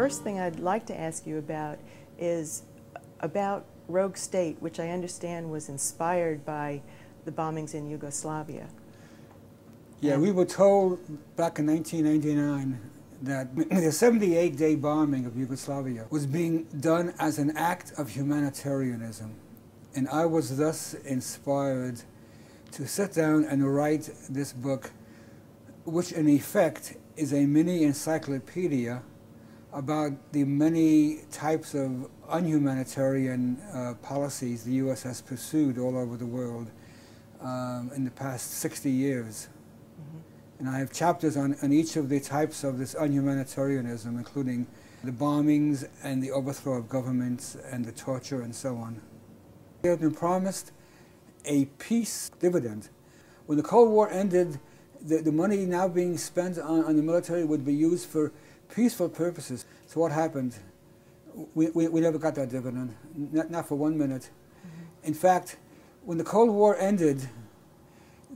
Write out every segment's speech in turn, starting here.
first thing I'd like to ask you about is about Rogue State, which I understand was inspired by the bombings in Yugoslavia. Yeah, we were told back in 1999 that the 78-day bombing of Yugoslavia was being done as an act of humanitarianism. And I was thus inspired to sit down and write this book, which in effect is a mini encyclopedia about the many types of unhumanitarian policies the U.S. has pursued all over the world in the past 60 years. And I have chapters on each of the types of this unhumanitarianism, including the bombings and the overthrow of governments and the torture and so on. We have been promised a peace dividend. When the Cold War ended, the money now being spent on the military would be used for peaceful purposes. So what happened? We never got that dividend, not for 1 minute. In fact, when the Cold War ended,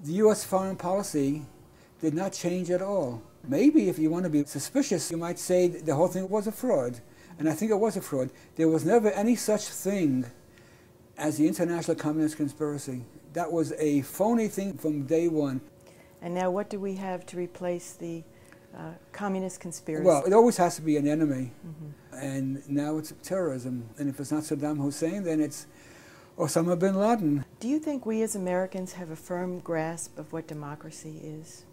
the U.S. foreign policy did not change at all. Maybe if you want to be suspicious, you might say the whole thing was a fraud. And I think it was a fraud. There was never any such thing as the international communist conspiracy. That was a phony thing from day one. And now what do we have to replace the communist conspiracy? Well, it always has to be an enemy. And now it's terrorism. And if it's not Saddam Hussein, then it's Osama bin Laden. Do you think we as Americans have a firm grasp of what democracy is?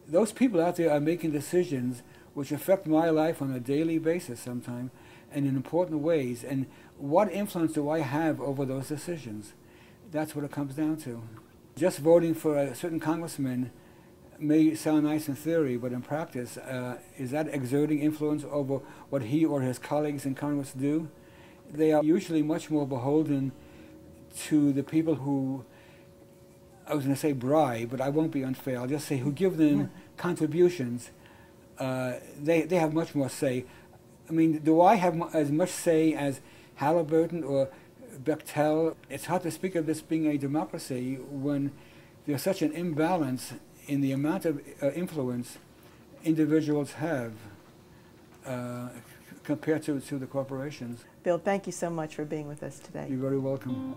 Those people out there are making decisions which affect my life on a daily basis sometimes and in important ways. And what influence do I have over those decisions? That's what it comes down to. Just voting for a certain congressman may sound nice in theory, but in practice, is that exerting influence over what he or his colleagues in Congress do? They are usually much more beholden to the people who, I was going to say bribe, but I won't be unfair. I'll just say who give them contributions. They have much more say. I mean, do I have as much say as Halliburton or Bechtel? It's hard to speak of this being a democracy when there's such an imbalance in the amount of influence individuals have compared to the corporations. Bill, thank you so much for being with us today. You're very welcome.